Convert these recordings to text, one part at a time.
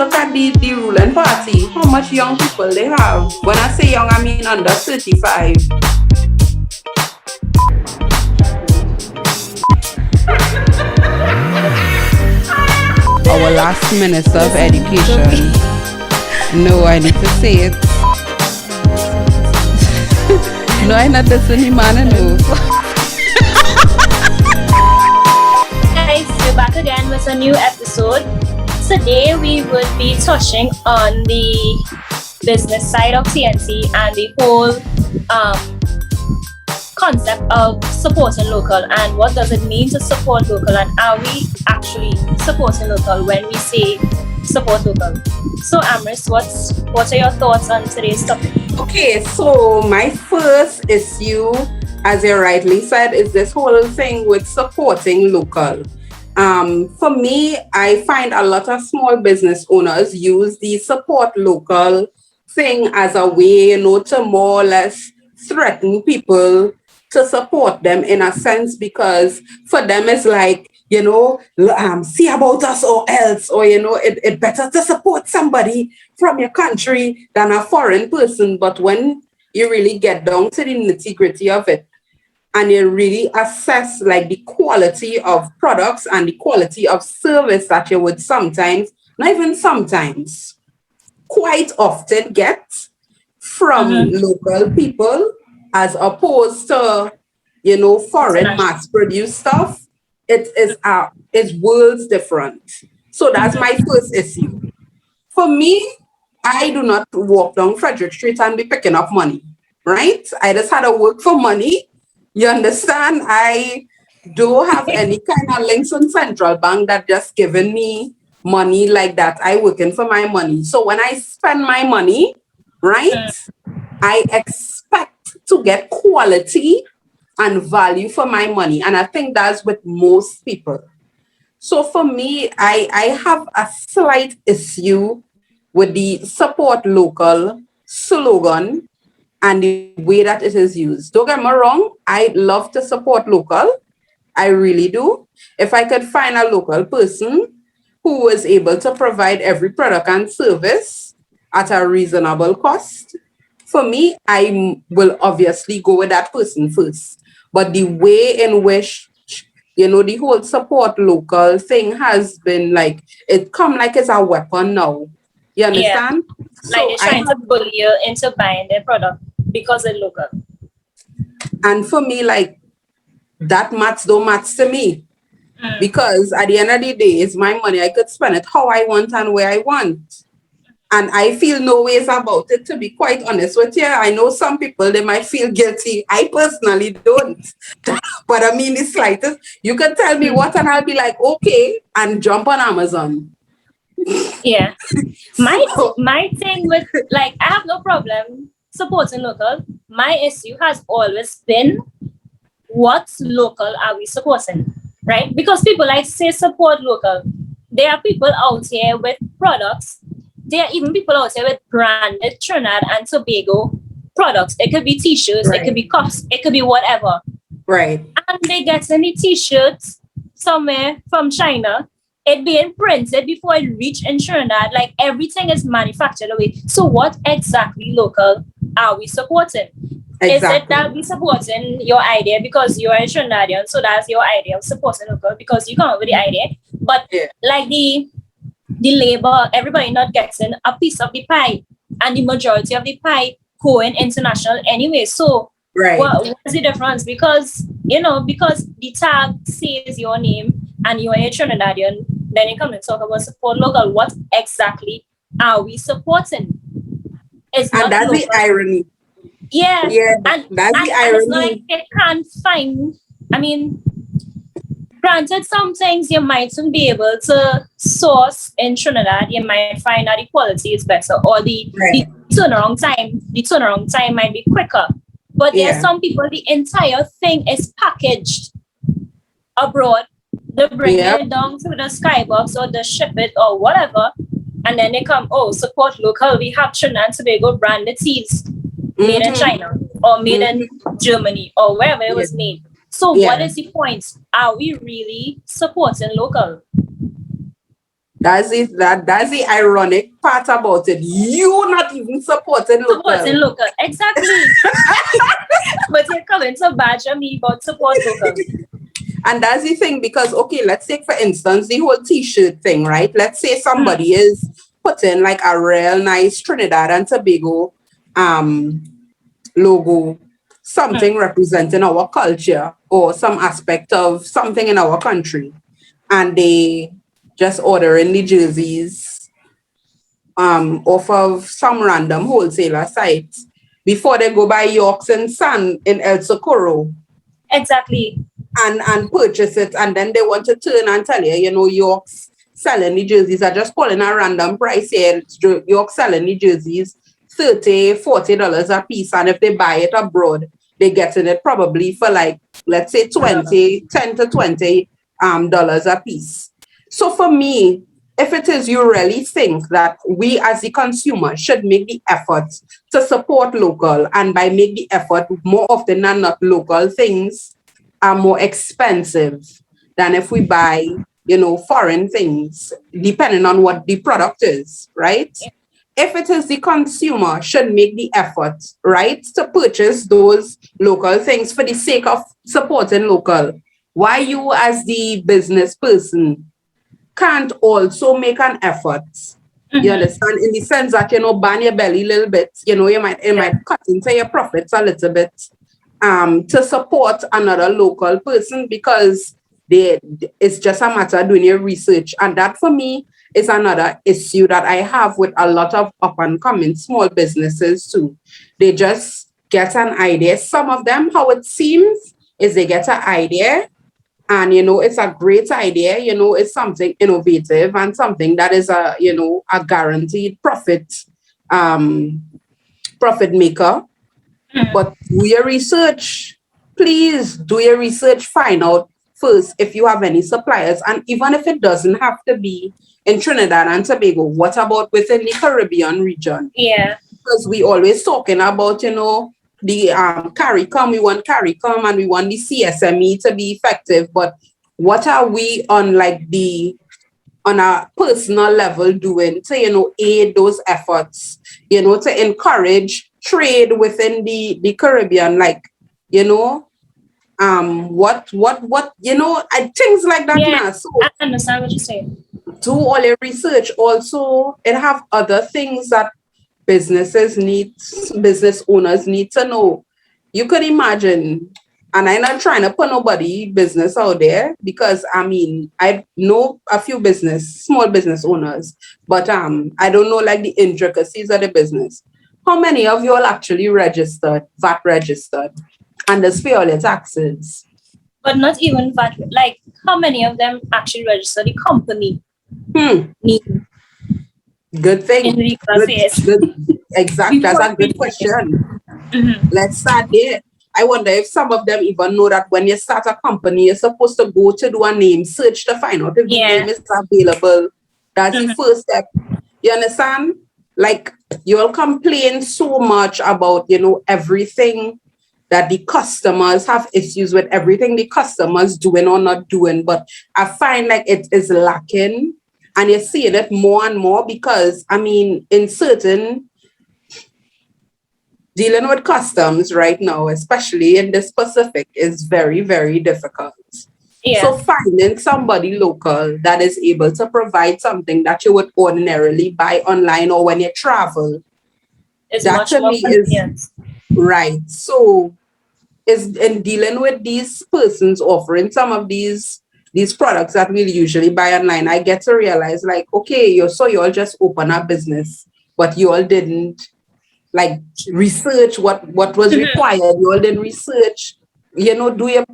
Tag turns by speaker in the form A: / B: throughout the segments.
A: look at the ruling party, how much young people they have. When I say young, I mean under 35. Our last Minister of Education. No, I need to say it. No, I'm not listening, man. No.
B: Guys, we're back again with a new episode. Today we would be touching on the business side of TNT and the whole concept of supporting local, and what does it mean to support local, and are we actually supporting local when we say support local? So Amris, what are your thoughts on today's topic?
A: Okay, so my first issue, as you rightly said, is this whole thing with supporting local. For me, I find a lot of small business owners use the support local thing as a way, to more or less threaten people to support them in a sense, because for them it's like, see about us or else, or, it better to support somebody from your country than a foreign person. But when you really get down to the nitty-gritty of it, and you really assess like the quality of products and the quality of service that you would sometimes, not even sometimes, quite often get from local people, as opposed to, foreign mass-produced stuff, it's worlds different. So that's my first issue. For me, I do not walk down Frederick Street and be picking up money, right? I just had to work for money. You understand? I don't have any kind of links on central bank that just giving me money like that. I working for my money. So when I spend my money, right, I expect to get quality and value for my money. And I think that's with most people. So for me, I have a slight issue with the support local slogan and the way that it is used. Don't get me wrong, I love to support local. I really do. If I could find a local person who is able to provide every product and service at a reasonable cost, for me, I will obviously go with that person first. But the way in which, the whole support local thing has been like, it come like it's a weapon now. You understand?
B: Yeah. Like they're trying to bully you into buying their product because it's local.
A: And for me, like, that don't match to me. Because at the end of the day, it's my money. I could spend it how I want and where I want. And I feel no ways about it, to be quite honest with you. I know some people, they might feel guilty. I personally don't. But I mean, the slightest, you can tell me what and I'll be like, okay, and jump on Amazon.
B: Yeah. My thing with, like, I have no problem supporting local. My issue has always been, what local are we supporting, right? Because people like to say support local. There are people out here with products. There are even people out here with branded Trinidad and Tobago products. It could be t-shirts, right. It could be cups, it could be whatever.
A: Right.
B: And they get any t-shirts somewhere from China, it being printed before it reach in Trinidad. Like, everything is manufactured away. So what exactly local are we supporting? Exactly. Is it that we supporting your idea because you are a Trinidadian, so that's your idea of supporting local because you come up with the idea? But like the labor, everybody not getting a piece of the pie, and the majority of the pie going international anyway. So what's the difference? Because because the tag says your name and you are a Trinidadian, then you come and talk about support local. What exactly are we supporting?
A: It's and not that's local. The irony.
B: Yeah,
A: and that's the irony.
B: And it's like it can't find. I mean, granted, some things you mightn't be able to source in Trinidad. You might find that the quality is better, or the turnaround time might be quicker. But there are some people, the entire thing is packaged abroad. They bring it down to the skybox or they ship it or whatever, and then they come, support local. We have Trinidad and Tobago branded teas made in China or made in Germany or wherever it was made. So what is the point? Are we really supporting local?
A: That's the ironic part about it. You not even supporting
B: Supporting
A: local.
B: local. Exactly. But you're coming to badger me about support local.
A: And that's the thing because, okay, let's take for instance the whole t-shirt thing, right? Let's say somebody is putting like a real nice Trinidad and Tobago logo, something representing our culture or some aspect of something in our country, and they just ordering the jerseys off of some random wholesaler site before they go buy Yorks and Sun in El Socorro
B: Exactly.
A: and purchase it, and then they want to turn and tell you, you know, York's selling the jerseys are just calling a random price here. York selling the jerseys $30-$40 a piece, and if they buy it abroad, they getting it probably for like, let's say 10 to 20 dollars a piece. So for me, if it is you really think that we as the consumer should make the effort to support local, and by make the effort more often than not, local things are more expensive than if we buy, you know, foreign things, depending on what the product is, right? If it is the consumer should make the effort, right, to purchase those local things for the sake of supporting local, why you as the business person can't also make an effort? You understand? In the sense that, you know, ban your belly a little bit, you know, it might cut into your profits a little bit to support another local person, because it's just a matter of doing your research. And that for me is another issue that I have with a lot of up and coming small businesses too. They just get an idea. Some of them, how it seems, is they get an idea, and you know, it's a great idea, you know, it's something innovative and something that is a, you know, a guaranteed profit maker. But do your research. Please do your research. Find out first if you have any suppliers. And even if it doesn't have to be in Trinidad and Tobago, what about within the Caribbean region?
B: Yeah.
A: Because we always talking about, you know, the CARICOM, we want CARICOM and we want the CSME to be effective. But what are we on a personal level doing to, you know, aid those efforts, you know, to encourage trade within the Caribbean, like, you know, what, you know, things like that.
B: Yeah,
A: Now. So
B: I understand what you're saying.
A: do all your research. Also, it have other things that business owners need to know. You could imagine, and I'm not trying to put nobody business out there, because I mean, I know a few small business owners, but I don't know like the intricacies of the business. How many of you all actually registered, VAT registered, and just pay all your taxes?
B: But not even that. Like, how many of them actually register the company name
A: Good thing.
B: in the
A: Good,
B: affairs?
A: exact. That's a good question. Let's start there. I wonder if some of them even know that when you start a company, you're supposed to go to do a name search to find out if the name is available. That's the first step. You understand? Like, you'll complain so much about, you know, everything that the customers have issues with, everything the customers doing or not doing. But I find like it is lacking, and you're seeing it more and more because, I mean, in certain dealing with customs right now, especially in this Pacific, is very, very difficult.
B: Yeah.
A: So finding somebody local that is able to provide something that you would ordinarily buy online or when you travel,
B: It's
A: that
B: much
A: to
B: more
A: me is
B: convenient.
A: right. So is in dealing with these persons offering some of these products that we'll usually buy online, I get to realize like, okay, you all just open a business, but you all didn't like research what was required. You all didn't research, you know, do your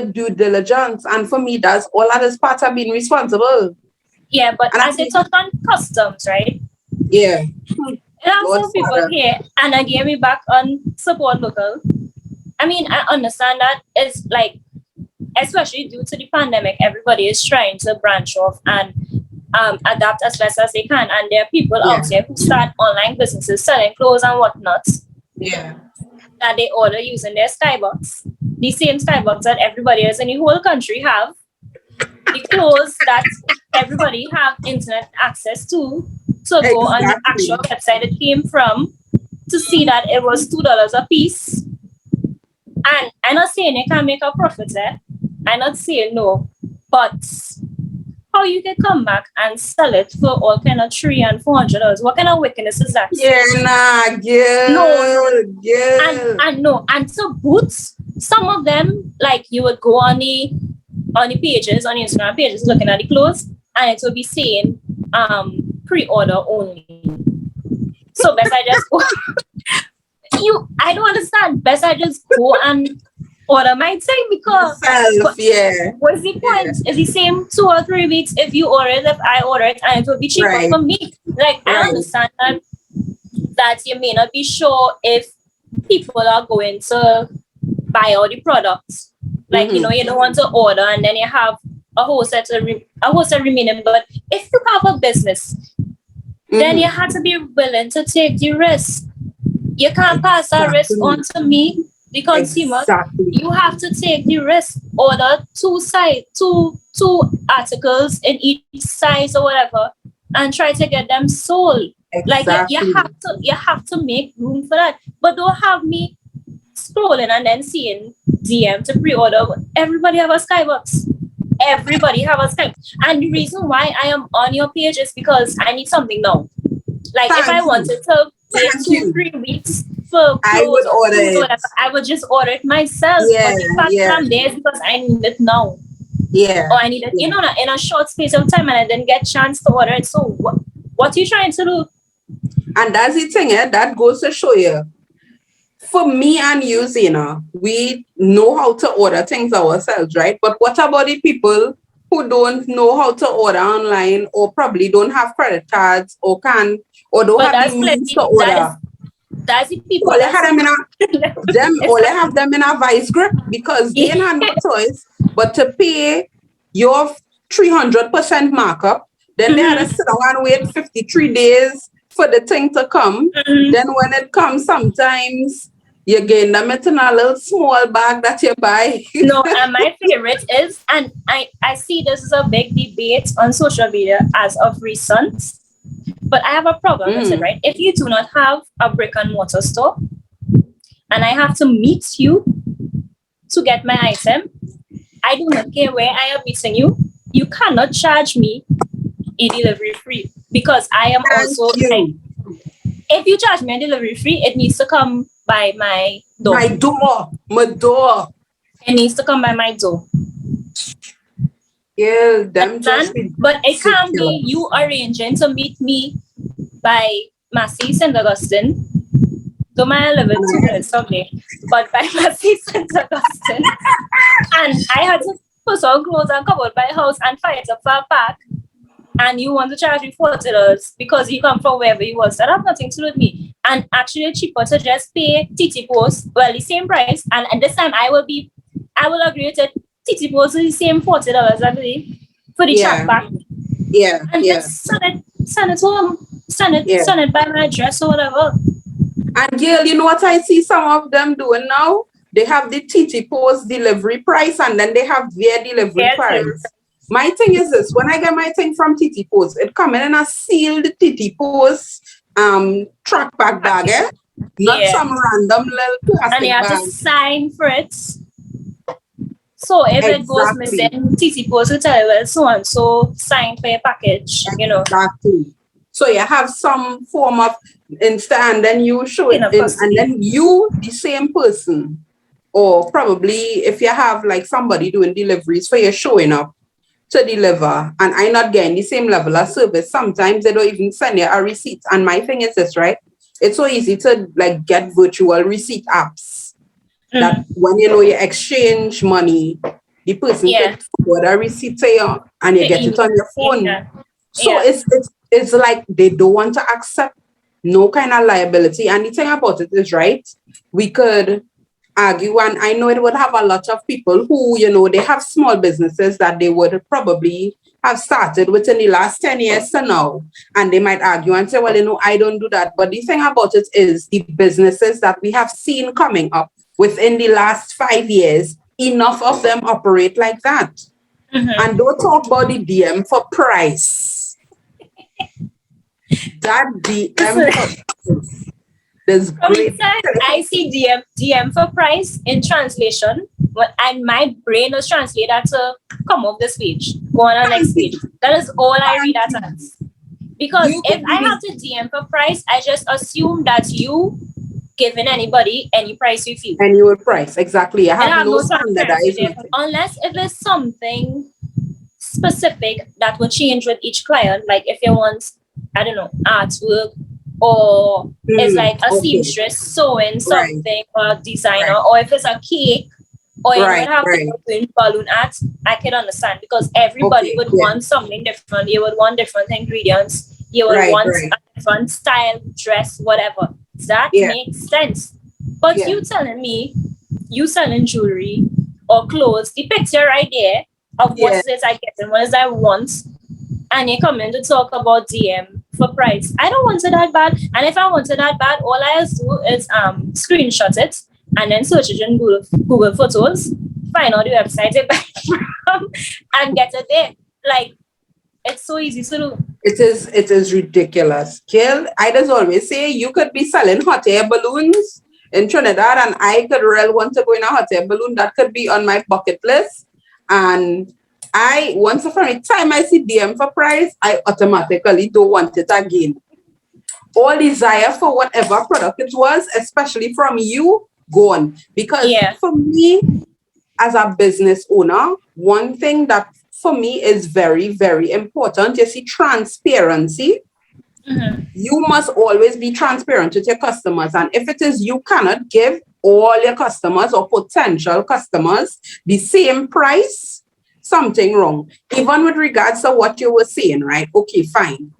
A: due diligence. And for me, that's all that is part of being responsible.
B: Yeah, but
A: And I
B: as you
A: think,
B: touch on customs, right?
A: yeah,
B: And have
A: Lord
B: some people
A: Father.
B: here, and again, we back on support local. I mean, I understand that it's like, especially due to the pandemic, everybody is trying to branch off and adapt as best as they can. And there are people
A: Yeah,
B: out there who start online businesses selling clothes and whatnot
A: yeah,
B: that they order using their skybox, the same skybox that everybody else in the whole country have. the clothes that everybody have internet access to go on the actual website it came from to see that it was $2 a piece. And I'm not saying you can make a profit there. I'm not saying no, but how you can come back and sell it for all kind of $300 and $400? What kind of wickedness is that?
A: Yeah, nah, yeah.
B: No. And no, and so boots, some of them, like you would go on the pages, on the Instagram pages, looking at the clothes, and it will be saying pre-order only. So best I just go. I don't understand. Best I just go and order my thing because what's the point? Yeah. It's the same 2 or 3 weeks if you order it, if I order it, and it will be cheaper for me. Like I understand that you may not be sure if people are going to buy all the products. Like you don't want to order and then you have a whole set remaining. But if you have a business, then you have to be willing to take the risk. You can't pass that risk on to me, the consumer. You have to take the risk. Order two articles in each size or whatever, and try to get them sold. Like you have to make room for that. But don't have me scrolling and then seeing DM to pre-order. Everybody have a skybox. Everybody have a Skype. And the reason why I am on your page is because I need something now. Like if I wanted to wait 2-3 weeks for clothes or whatever, I would just order it myself. But the fact that I'm there is because I need it now.
A: Yeah.
B: Or I need it, in a short space of time, and I didn't get a chance to order it. So what are you trying to do?
A: And that's the thing, that goes to show you. For me and you, ZENA, we know how to order things ourselves, right? But what about the people who don't know how to order online, or probably don't have credit cards, or don't have the means to order?
B: That's the people.
A: All they have them in a vice grip because they have no choice but to pay your 300% markup. Then they had to sit down and wait 53 days for the thing to come. Then when it comes, sometimes you gain them in a little small bag that you buy.
B: No, and my favorite is, and I see this is a big debate on social media as of recent, but I have a problem with it, right? If you do not have a brick and mortar store and I have to meet you to get my item, I do not care where I am meeting you. You cannot charge me a delivery free because I am also like, if you charge me a delivery free, it needs to come by my door.
A: My door.
B: It needs to come by my door.
A: Yeah, them just
B: but it can't be you arranging to meet me by Massey St. Augustine. Don't mind 2 minutes away, but by Massey St. Augustine. And I had to put on clothes and come out my house and find it up for a pack. And you want to charge me $40 because you come from wherever you was. That has nothing to do with me. And actually cheaper to just pay TT Post, well, the same price. And this time I will agree with it. TT Post is the same $40, I believe, for the chat pack.
A: Yeah.
B: And just send it home. Send it by my address or whatever.
A: And girl, you know what I see some of them doing now? They have the TT Post delivery price and then they have their delivery price. My thing is this, when I get my thing from TT Post, it comes in a sealed TT Post track pack bag, not some random little plastic
B: and you have
A: bag.
B: To sign for it. So if it goes missing, TT Post will tell you, well, so and so sign for your package,
A: Exactly. So you have some form of and then you show it and then you, the same person, or probably if you have like somebody doing deliveries for you showing up to deliver, and I'm not getting the same level of service. Sometimes they don't even send you a receipt. And my thing is this, right? It's so easy to like get virtual receipt apps that when you exchange money, the person can forward a receipt to you and you get it on your phone. So it's like they don't want to accept no kind of liability. And the thing about it is, right, we could argue, and I know it would have a lot of people who, they have small businesses that they would probably have started within the last 10 years to now. And they might argue and say, well, I don't do that. But the thing about it is the businesses that we have seen coming up within the last 5 years, enough of them operate like that. And don't talk about the DM for price. That DM for price. There's
B: From
A: great.
B: inside, I see DM for price in translation, and my brain was translated that to come off this page, go on the next page. That is all I read that as. Because
A: You
B: if
A: could
B: I
A: be
B: have to DM for price, I just assume that you giving anybody any price you feel.
A: annual price. Exactly. I
B: And I
A: have
B: have
A: no
B: no transparency
A: standardized
B: there,
A: nothing.
B: unless if it's something specific that will change with each client. Like if you want, I don't know, artwork, or it's like a
A: Okay.
B: seamstress sewing
A: Right.
B: something, or a designer,
A: Right.
B: or if it's a cake, or you
A: Right.
B: would have
A: Right.
B: people doing balloon art, I can understand, because everybody
A: Okay.
B: would
A: Yeah.
B: want something different. You would want different ingredients. You would
A: Right.
B: want
A: Right.
B: a different style, dress, whatever. That
A: Yeah.
B: makes sense. But
A: Yeah.
B: you telling me you selling jewelry or clothes, the picture right there of what
A: Yeah.
B: it is I get and what is I want, and you come in to talk about DM for price. I don't want it that bad. And if I want it that bad, all I have to do is screenshot it and then search it in Google Photos, find out the website it buy from, and get it there. Like, it's so easy to do.
A: It is ridiculous. Kill, I just always say you could be selling hot air balloons in Trinidad, and I could really want to go in a hot air balloon. That could be on my bucket list. And I once upon a time I see DM for price, I automatically don't want it again. All desire for whatever product it was, especially from you, gone. Because
B: Yeah.
A: for me, as a business owner, one thing that for me is very, very important, you see, transparency. You must always be transparent with your customers. And if it is you cannot give all your customers or potential customers the same price, something wrong. Even with regards to what you were saying, right? Okay, fine.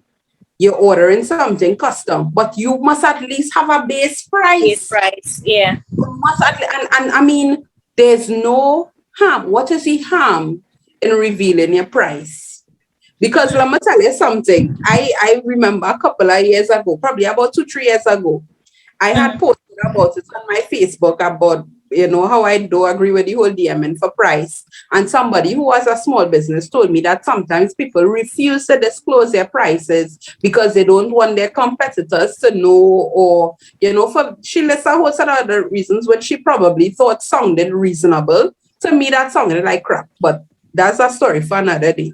A: You're ordering something custom, but you must at least have a base
B: Base
A: price.
B: price. Yeah.
A: You must and I mean, there's no harm. What is the harm in revealing your price? Because let me tell you something. I remember a couple of years ago, probably about 2-3 years ago, I had posted about it on my Facebook about, how I do agree with the whole DMing for price. And somebody who was a small business told me that sometimes people refuse to disclose their prices because they don't want their competitors to know, or, for she lists a whole set of other reasons which she probably thought sounded reasonable. To me, that sounded like crap, but that's a story for another day.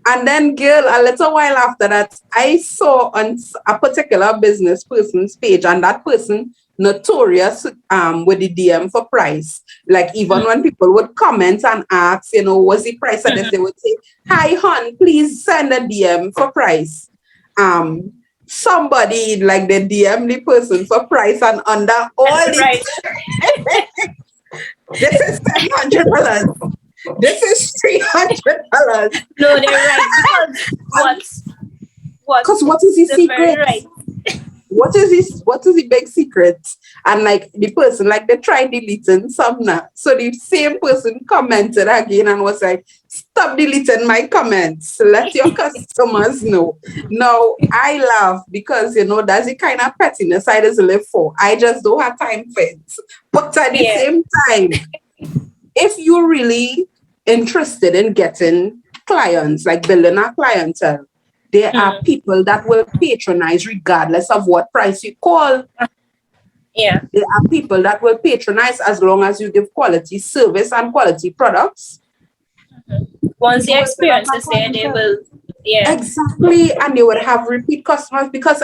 A: And then, girl, a little while after that, I saw on a particular business person's page, and that person notorious with the DM for price. Like even when people would comment and ask, what's the price of this, they would say, "Hi, hon, please send a DM for price." Somebody like the DM the person for price, and under all
B: Right.
A: this is $700. This is $300.
B: No, they're right. Because
A: Because what is the
B: they're very
A: secret?
B: right.
A: What is the big secret? And like the person, like they tried deleting some now. So the same person commented again and was like, "Stop deleting my comments. Let your customers know." Now I laugh because that's the kind of pettiness I just live for. I just don't have time for it. But at the
B: Yeah.
A: same time, if you're really interested in getting clients, like building a clientele, there are people that will patronize regardless of what price you call.
B: Yeah.
A: There are people that will patronize as long as you give quality service and quality products.
B: Once the
A: You will build up
B: experience
A: a
B: is there, they
A: clientele.
B: will. Yeah.
A: Exactly. And they would have repeat customers because,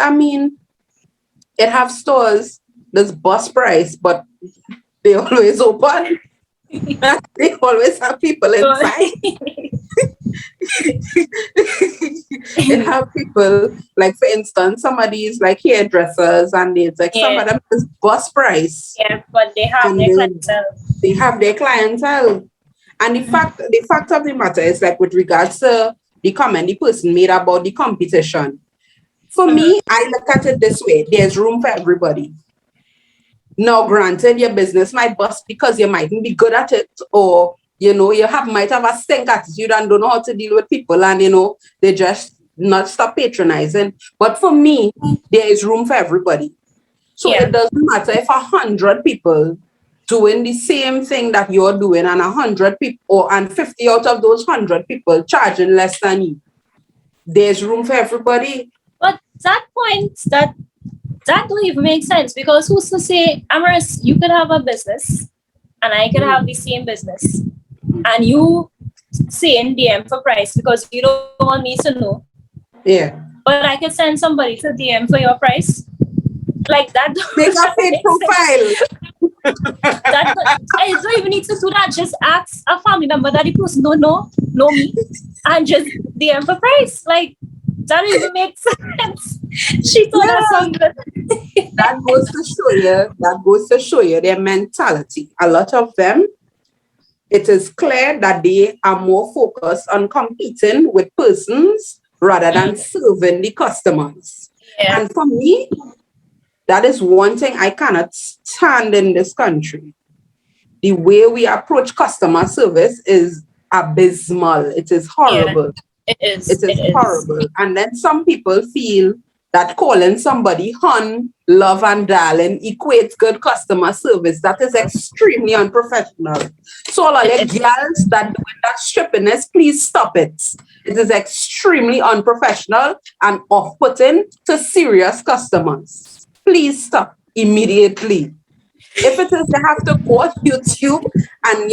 A: it have stores that's bus price, but they always open. They always have people inside. It have people, like for instance, some of these like hairdressers, and it's like some of
B: Yeah.
A: them is bus price,
B: Yeah. But they have
A: and
B: their clientele.
A: they have their clientele. And the fact of the matter is, like, with regards to the comment the person made about the competition, for me, I look at it this way: there's room for everybody. Now, granted, your business might bust because you mightn't be good at it, or might have a stink attitude and don't know how to deal with people, and they just not stop patronizing. But for me, there is room for everybody. So
B: Yeah.
A: it doesn't matter if 100 people doing the same thing that you're doing, and 100 people, and 50 out of those 100 people charging less than you. There's room for everybody.
B: But that point, that don't even make sense, because who's to say, Amorous, you could have a business and I could have the same business, and you saying DM for price because you don't want me to know.
A: Yeah.
B: But I could send somebody to DM for your price. Like that.
A: Make a fake profile.
B: I don't even need to do that. Just ask a family member that the person don't know me, and just DM for price. Like, that don't even make sense. She thought that sounded good.
A: That goes to show you their mentality. A lot of them, it is clear that they are more focused on competing with persons rather than serving the customers.
B: Yeah.
A: And for me, that is one thing I cannot stand in this country. The way we approach customer service is abysmal. It is horrible.
B: Yeah, it is.
A: It is horrible. And then some people feel that calling somebody hun, love, and darling equates good customer service. That is extremely unprofessional. So all of the girls that doing that strippiness, please stop it. It is extremely unprofessional and off-putting to serious customers. Please stop immediately. If it is, they have to go to YouTube and,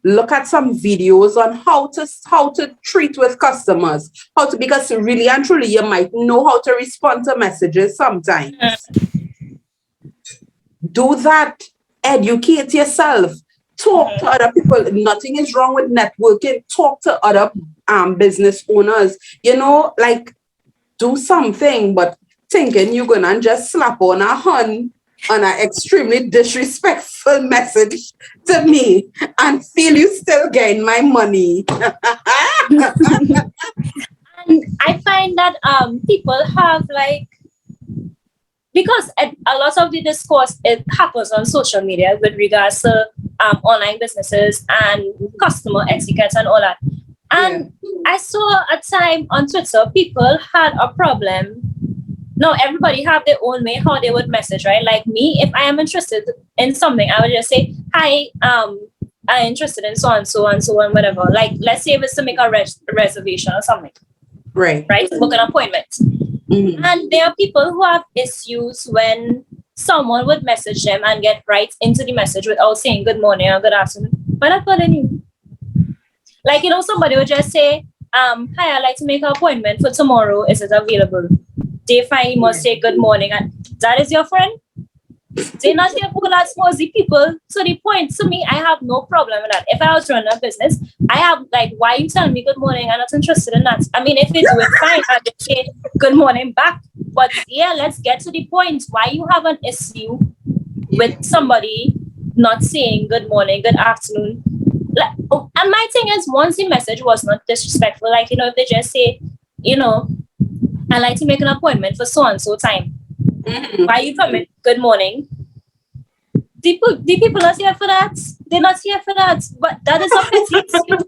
A: look at some videos on how to treat with customers, because really and truly you might know how to respond to messages sometimes. Do that. Educate yourself. Talk to other people. Nothing is wrong with networking. Talk to other business owners. Do something, but thinking you're gonna just slap on a hun on an extremely disrespectful message to me and feel you still gain my money.
B: And I find that people have because a lot of the discourse, it happens on social media with regards to online businesses and customer etiquette and all that. And I saw a time on Twitter, people had a problem. No, everybody have their own way how they would message, right? Like me, if I am interested in something, I would just say, hi, I'm interested in so and so and so and whatever. Like, let's say if it's to make a reservation or something.
A: Right.
B: Book an appointment. Mm-hmm. And there are people who have issues when someone would message them and get right into the message without saying good morning or good afternoon. Why not calling you? Like, somebody would just say, hi, I'd like to make an appointment for tomorrow. Is it available? They finally must say good morning. And that is your friend? They're not here for that smoothie people. To the point, to me, I have no problem with that. If I was running a business, I have why are you telling me good morning? I'm not interested in that. I mean, if it's with fine, I would say good morning back. But yeah, let's get to the point. Why you have an issue with somebody not saying good morning, good afternoon? And my thing is, once the message was not disrespectful, if they just say, I'd like to make an appointment for so and so time. Mm-hmm. Why are you coming? Good morning. The people not here for that. They're not here for that. But that is a petty issue.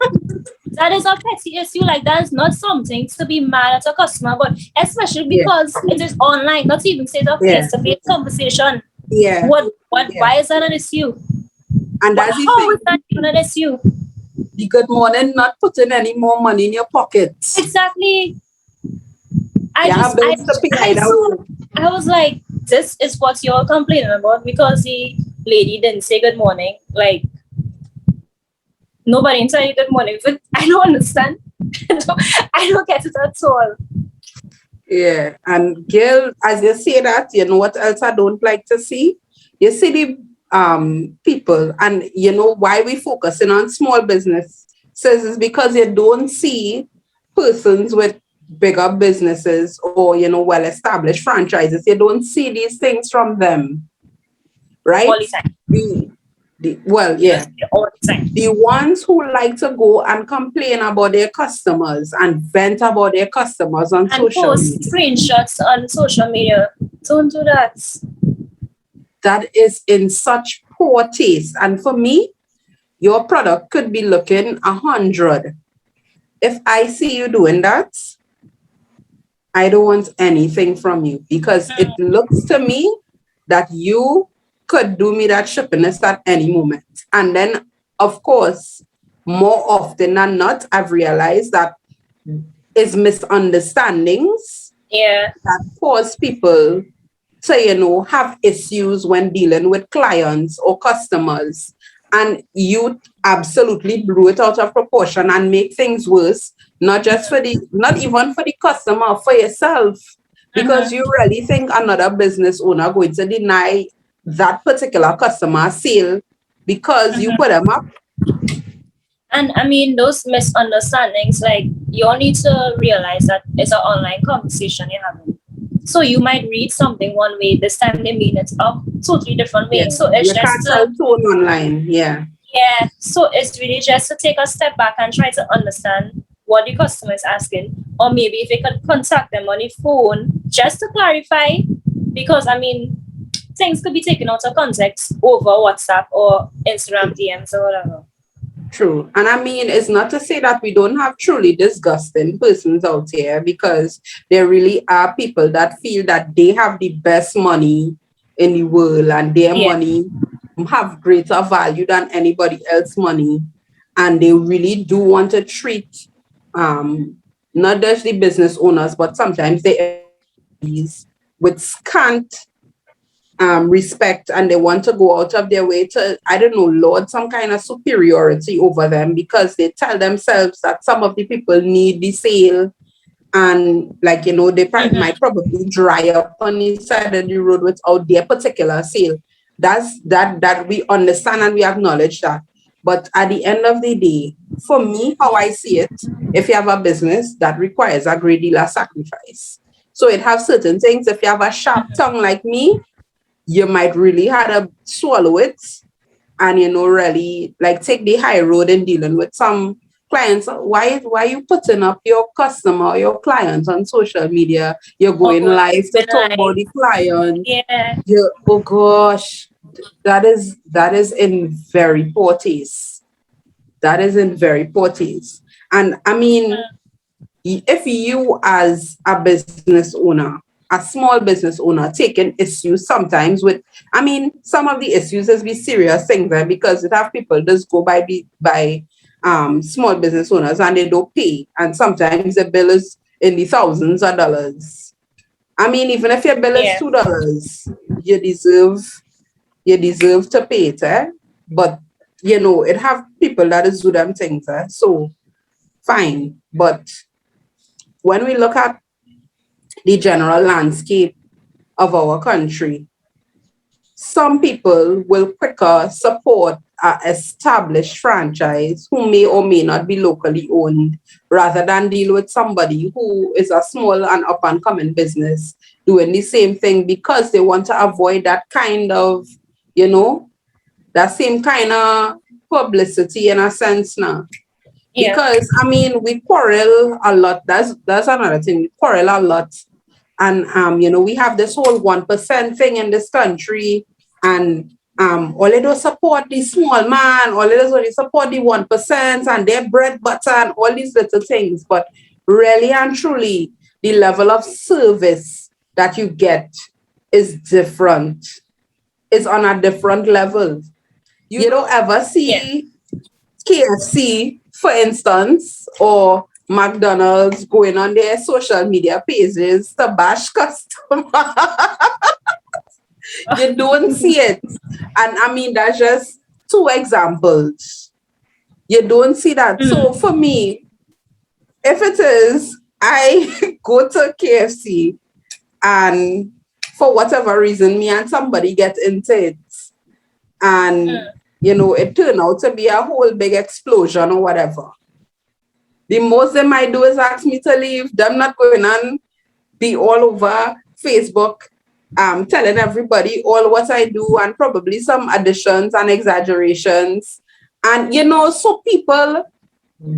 B: That is a petty issue. That is not something to be mad at a customer, but especially because it is online, not even say a face-to-face conversation.
A: Yeah.
B: Why is that an issue?
A: And that's
B: how is that even an issue?
A: The good morning, not putting any more money in your pockets.
B: Exactly. I was like, this is what you're complaining about because the lady didn't say good morning. Nobody can tell you good morning. But I don't understand. I don't get it at all.
A: Yeah. And girl, as you say that, you know what else I don't like to see? You see the people, and why we focusing on small businesses is because you don't see persons with bigger businesses or well-established franchises. You don't see these things from them, right?
B: All the time.
A: All the time. The ones who like to go and complain about their customers and vent about their customers on social media.
B: And post screenshots on social media. Don't do that.
A: That is in such poor taste. And for me, your product could be looking 100. If I see you doing that, I don't want anything from you, because it looks to me that you could do me that shippiness at any moment. And then, of course, more often than not, I've realized that is misunderstandings
B: Yeah.
A: that cause people to, have issues when dealing with clients or customers. And you absolutely blew it out of proportion and make things worse, not even for the customer, for yourself. Because you really think another business owner going to deny that particular customer sale because you put them up.
B: And I mean, those misunderstandings, like, you all need to realize that it's an online conversation you're having. So you might read something one way, this time they mean it a totally different way.
A: Yeah,
B: So it's
A: you
B: just
A: can't tell
B: to,
A: tone online. Yeah,
B: yeah, so it's really just to take a step back and try to understand what the customer is asking. Or maybe if you could contact them on the phone just to clarify, because I mean, things could be taken out of context over WhatsApp or Instagram DMs or whatever.
A: true. And I mean, it's not to say that we don't have truly disgusting persons out here, because there really are people that feel that they have the best money in the world and their
B: Yeah.
A: money have greater value than anybody else's money. And they really do want to treat not just the business owners, but sometimes the employees with scant respect, and they want to go out of their way to, I don't know, lord some kind of superiority over them, because they tell themselves that some of the people need the sale, and like, they might probably dry up on the side of the road without their particular sale. That we understand and we acknowledge that. But at the end of the day, for me, how I see it, if you have a business, that requires a great deal of sacrifice. So it has certain things. If you have a sharp tongue like me, you might really have to swallow it and, really like take the high road in dealing with some clients. Why you putting up your customer or your clients on social media? You're going
B: Oh,
A: live to
B: been
A: talk about
B: like,
A: the client.
B: yeah.
A: Oh gosh, that is in very poor taste. That is in very poor taste. And I mean, if you as a business owner, a small business owner, taking issues sometimes with, I mean, some of the issues is be serious things, right? Because it have people just go by small business owners and they don't pay, and sometimes the bill is in the thousands of dollars. I mean, even if your bill is
B: Yeah.
A: $2, you deserve to pay it, eh? But it have people that is do them things, eh? So fine. But when we look at the general landscape of our country, some people will quicker support a established franchise who may or may not be locally owned, rather than deal with somebody who is a small and up and coming business doing the same thing, because they want to avoid that kind of, that same kind of publicity in a sense now.
B: Yeah.
A: Because I mean, we quarrel a lot. That's another thing. We quarrel a lot, and we have this whole 1% thing in this country, and all they do support the small man, all they do is support the 1% and their bread butter and all these little things. But really and truly, the level of service that you get is different. It's on a different level. You don't ever
B: Yeah.
A: see KFC, for instance, or McDonald's going on their social media pages to bash customers. You don't see it. And I mean, that's just two examples. You don't see that. So for me, if it is, I go to KFC and for whatever reason, me and somebody get into it, and it turned out to be a whole big explosion or whatever. The most they might do is ask me to leave. Them not going on be all over Facebook, telling everybody all what I do, and probably some additions and exaggerations. And so people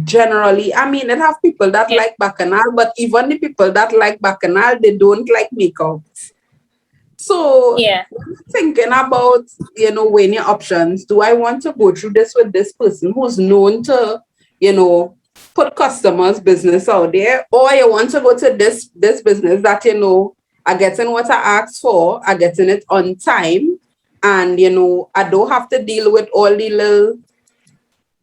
A: generally, I mean, it have people that
B: Yeah.
A: like bacchanal, but even the people that like bacchanal, they don't like makeup. So
B: Yeah.
A: thinking about, weighing your options. Do I want to go through this with this person who's known to, put customers' business out there, or you want to go to this business that are getting what I asked for, are getting it on time, And, I don't have to deal with all the little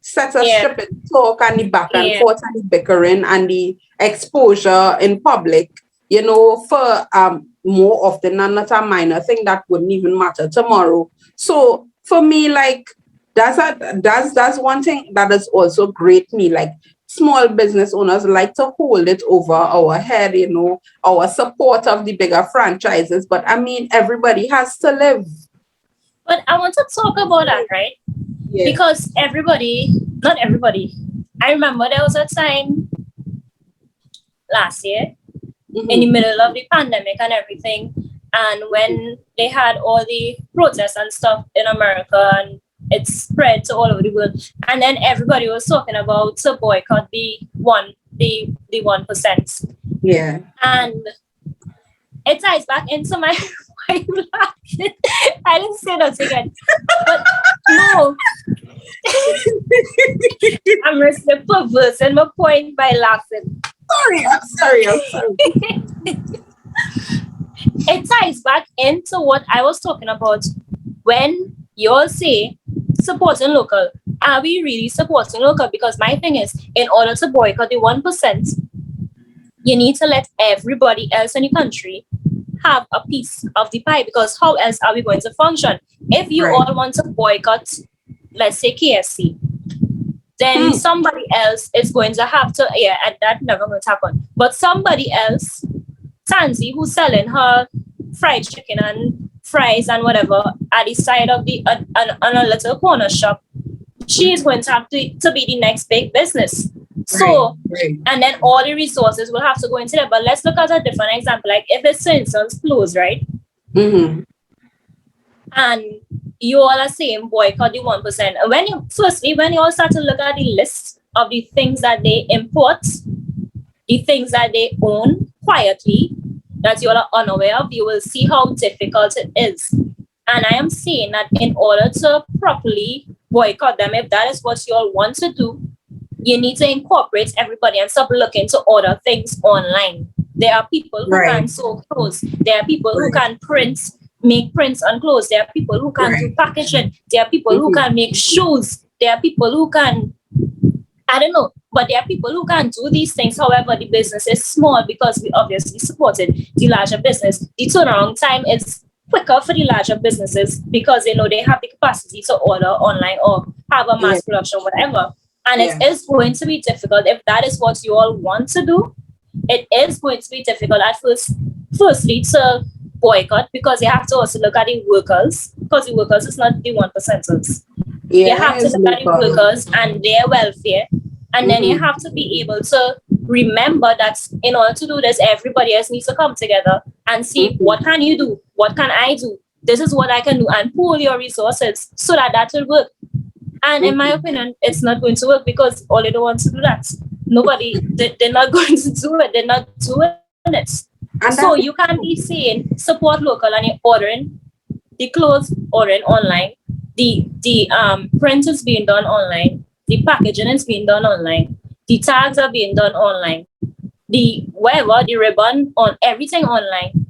A: set of
B: Yeah.
A: stripping talk and the back and
B: Yeah.
A: forth and the bickering and the exposure in public, for more often than not a minor thing that wouldn't even matter tomorrow. So for me, like that's one thing that is also great me. Like small business owners like to hold it over our head, our support of the bigger franchises. But I mean everybody has to live.
B: But I want to talk about that, right?
A: Yeah.
B: Because not everybody. I remember there was a time last year in the
A: Mm-hmm.
B: middle of the pandemic and everything, and when they had all the protests and stuff in America and it spread to all over the world, and then everybody was talking about to boycott the 1%.
A: Yeah.
B: And it ties back into my I didn't say that again. But no, I'm the perverse and my point by laughing.
A: I'm sorry.
B: It ties back into what I was talking about when you all say supporting local. Are we really supporting local? Because my thing is, in order to boycott the 1%, you need to let everybody else in the country have a piece of the pie, because how else are we going to function? If you
A: Right.
B: all want to boycott, let's say KFC, then somebody else is going to have to, and that never going to happen. But somebody else, Tansy, who's selling her fried chicken and fries and whatever at the side of on a little corner shop, she is going to have to be the next big business. So,
A: Right.
B: and then all the resources will have to go into that. But let's look at a different example. Like if it's, for instance, clothes, right?
A: Mm-hmm.
B: And you all are saying boycott the 1%. When you all start to look at the list of the things that they import, the things that they own quietly, that you all are unaware of, you will see how difficult it is. And I am saying that in order to properly boycott them, if that is what you all want to do, you need to incorporate everybody and stop looking to order things online. There are people who can sew clothes. There are people who can make prints on clothes. There are people who can do packaging. There are people who can make shoes. There are people who can, I don't know, but there are people who can do these things. However, the business is small because we obviously supported the larger business. The turnaround time is quicker for the larger businesses because they know they have the capacity to order online or have a mass production, whatever. And it is going to be difficult if that is what you all want to do. It is going to be difficult at firstly to boycott, because you have to also look at the workers, because the workers is not the 1%ers. You have to look at the workers and their welfare, and then you have to be able to remember that in order to do this, everybody else needs to come together and see what can you do, what can I do, this is what I can do, and pool your resources so that will work. And in my opinion, it's not going to work because all they don't want to do that. Nobody, they're not going to do it. They're not doing it. So you can't be saying support local and you're ordering the clothes, ordering online, the print is being done online, the packaging is being done online, the tags are being done online, the whatever, the ribbon, on everything online,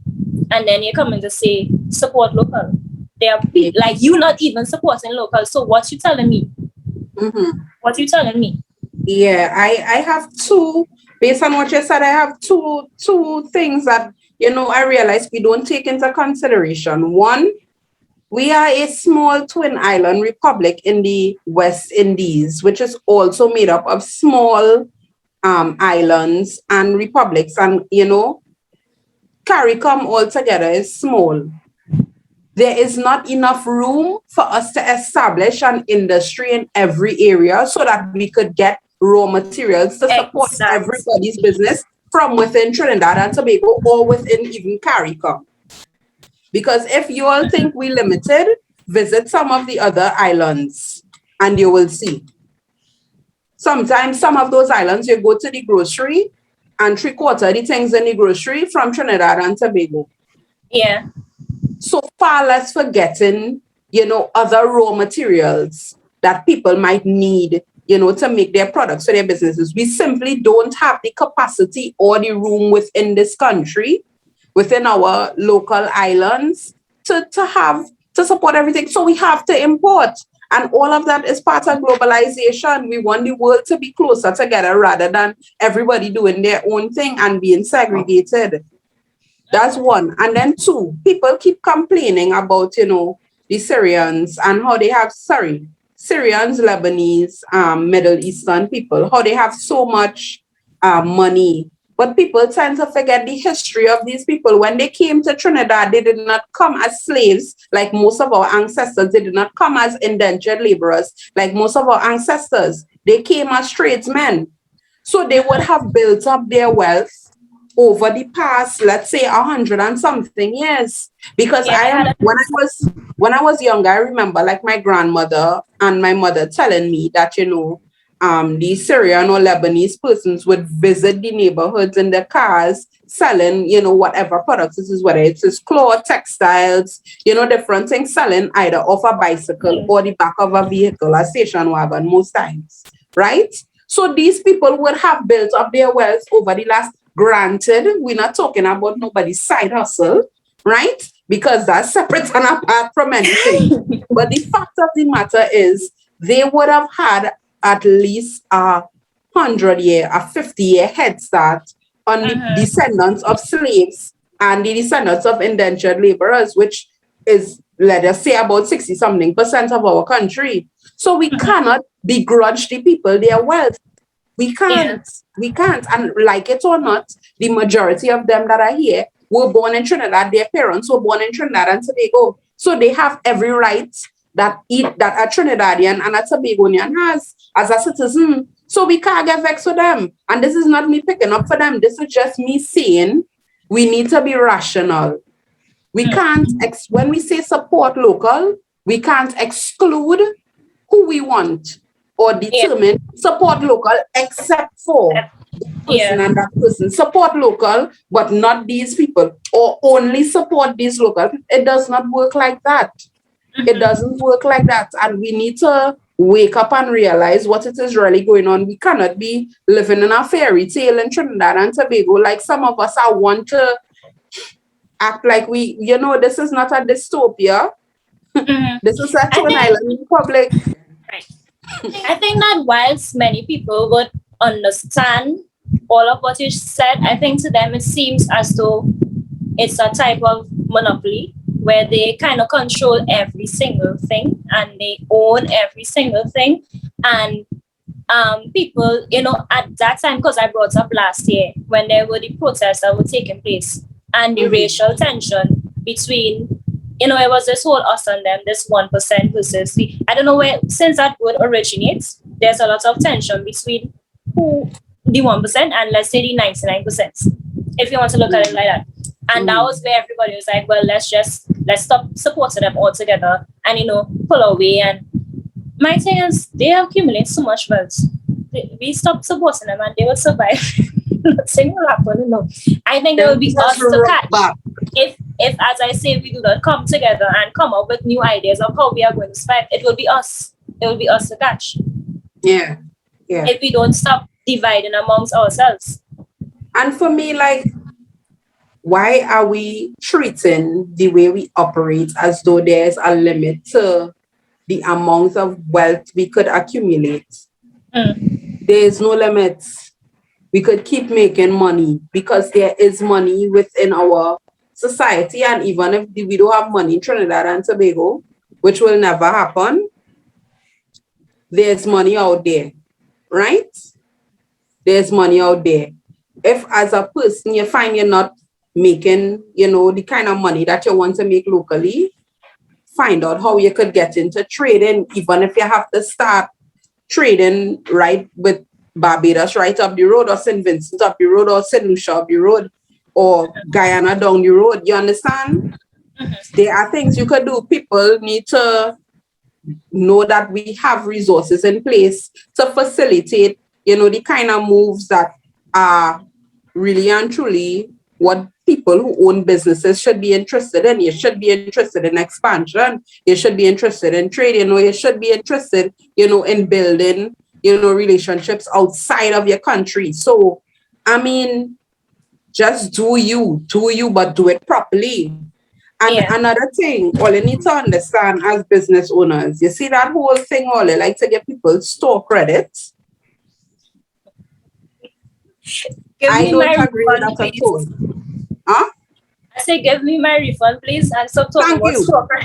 B: and then you're coming to say support local. There are people like you not even supporting local. So what you telling me? What you telling me?
A: Yeah, I have two, based on what you said, I have two things that, I realize we don't take into consideration. One, we are a small twin island republic in the West Indies, which is also made up of small islands and republics. And, CARICOM altogether is small. There is not enough room for us to establish an industry in every area so that we could get raw materials to support everybody's business from within Trinidad and Tobago or within even CARICOM. Because if you all think we limited, visit some of the other islands and you will see. Sometimes some of those islands, you go to the grocery and 3/4 of the things in the grocery from Trinidad and Tobago.
B: Yeah.
A: So far less for getting, other raw materials that people might need, to make their products for their businesses. We simply don't have the capacity or the room within this country, within our local islands, to have, to support everything. So we have to import. And all of that is part of globalization. We want the world to be closer together rather than everybody doing their own thing and being segregated. That's one. And then two, people keep complaining about, the Syrians and how they have, Syrians, Lebanese, Middle Eastern people, how they have so much money. But people tend to forget the history of these people. When they came to Trinidad, they did not come as slaves like most of our ancestors. They did not come as indentured laborers like most of our ancestors. They came as tradesmen. So they would have built up their wealth over the past, let's say, 100 and something years. Because when I was younger, I remember like my grandmother and my mother telling me that, the Syrian or Lebanese persons would visit the neighborhoods in their cars selling, whatever products this is, whether it's cloth, textiles, different things, selling either off a bicycle or the back of a vehicle, a station wagon most times, right? So these people would have built up their wealth over the last. Granted, we're not talking about nobody's side hustle, right? Because that's separate and apart from anything. But the fact of the matter is, they would have had at least 100-year, a 50-year head start on the descendants of slaves and the descendants of indentured laborers, which is, let us say, about 60-something% of our country. So we cannot begrudge the people their wealth. We can't. We can't. And like it or not, the majority of them that are here were born in Trinidad. Their parents were born in Trinidad and Tobago. So they have every right that a Trinidadian and a Tobagonian has as a citizen. So we can't get vexed with them. And this is not me picking up for them. This is just me saying we need to be rational. We can't, when we say support local, we can't exclude who we want or determine support local except for the person and that person. Support local, but not these people, or only support these local. It does not work like that. It doesn't work like that. And we need to wake up and realize what it is really going on. We cannot be living in a fairy tale in Trinidad and Tobago like some of us are want to act like this is not a dystopia. This is a Twin Island Republic.
B: Right. I think that whilst many people would understand all of what you said, I think to them it seems as though it's a type of monopoly where they kind of control every single thing and they own every single thing. And people, at that time, because I brought up last year when there were the protests that were taking place and the racial tension between, it was this whole us and them, this 1% versus I don't know where, since that word originates, there's a lot of tension between who the 1% and let's say the 99%, if you want to look at it like that. And that was where everybody was like, well, let's stop supporting them altogether and, pull away. And my thing is, they accumulate so much wealth. We stop supporting them and they will survive. Nothing will happen, I think it will be us to catch. If, as I say, we do not come together and come up with new ideas of how we are going to survive, it will be us. It will be us to catch.
A: Yeah.
B: If we don't stop dividing amongst ourselves.
A: And for me, why are we treating the way we operate as though there's a limit to the amount of wealth we could accumulate? There's no limits. We could keep making money because there is money within our society. And even if we don't have money in Trinidad and Tobago, which will never happen, there's money out there, right? There's money out there. If as a person you find you're not making, the kind of money that you want to make locally, find out how you could get into trading, even if you have to start trading right with Barbados right up the road, or St. Vincent up the road, or St. Lucia up the road, or Guyana down the road. You understand? There are things you could do. People need to know that we have resources in place to facilitate, the kind of moves that are really and truly what people who own businesses should be interested in. You should be interested in expansion. You should be interested in trading, or you should be interested, in building, relationships outside of your country. So, just do you, but do it properly. And
B: Yeah.
A: another thing, all you need to understand as business owners, you see that whole thing, all you like to get people store credit.
B: Give
A: I
B: me my
A: don't agree with
B: refund,
A: that at
B: please.
A: all. Huh?
B: I say, give me my refund, please, and stop talking
A: Thank
B: about
A: you.
B: soccer.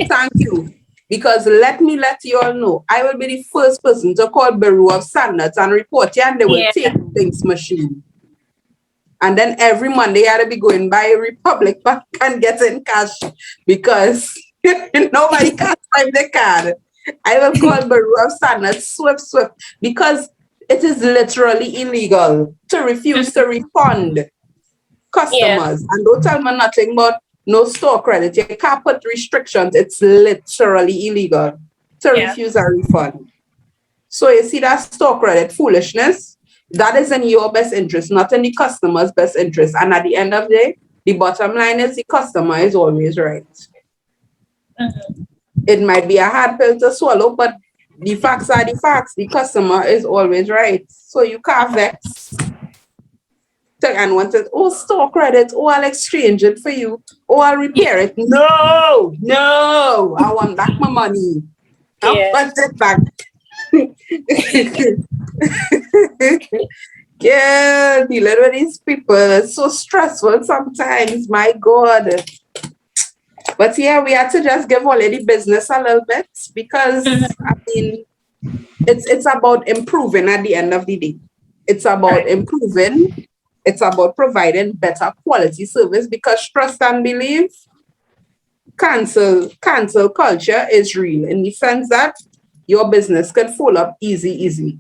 A: Thank you. Because let you all know, I will be the first person to call Bureau of Standards and report you, and they will
B: Yeah.
A: take things machine. And then every Monday, I had to be going by Republic Bank and getting cash because nobody can swipe the card. I will call Bureau of Standards swift, because it is literally illegal to refuse to refund customers. And don't tell me nothing about no store credit. You can't put restrictions. It's literally illegal to refuse a refund. So you see that store credit foolishness, that is in your best interest, not in the customer's best interest. And at the end of the day, the bottom line is the customer is always right. It might be a hard pill to swallow, but the facts are the facts. The customer is always right. So you can't vex. And wanted, oh, store credit, oh, I'll exchange it for you, oh, I'll repair it. No, I want back my money. I want it back. Yeah, dealing with these people is so stressful sometimes, my God. But yeah, we had to just give already business a little bit because I mean, it's about improving at the end of the day. It's about improving. It's about providing better quality service, because trust and believe, cancel culture is real in the sense that your business can fall up easy. Easy.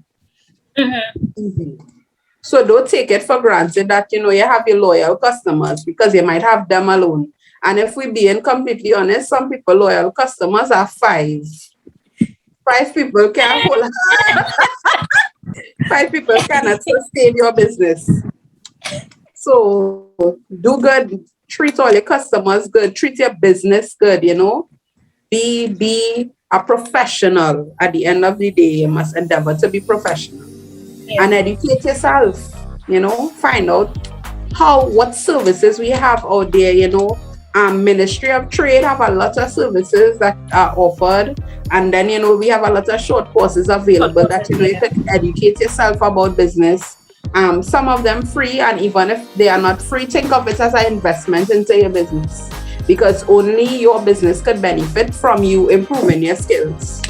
A: So don't take it for granted that you have your loyal customers, because you might have them alone. And if we being completely honest, some people loyal customers are 5. 5 people can't hold. 5 people cannot sustain your business. So do good, treat all your customers good, treat your business good, Be a professional. At the end of the day, you must endeavor to be professional. And educate yourself, find out what services we have out there, Ministry of Trade have a lot of services that are offered. And then, we have a lot of short courses available that, you can educate yourself about business. Some of them free, and even if they are not free, think of it as an investment into your business, because only your business could benefit from you improving your skills.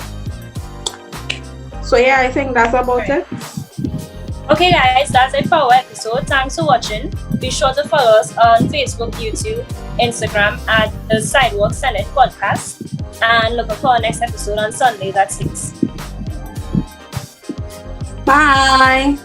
A: So yeah, I think that's about it.
B: Okay guys, that's it for our episode. Thanks for watching. Be sure to follow us on Facebook, YouTube, Instagram at the SideWalk Senate Podcast, and look for our next episode on Sunday at 6.
A: Bye.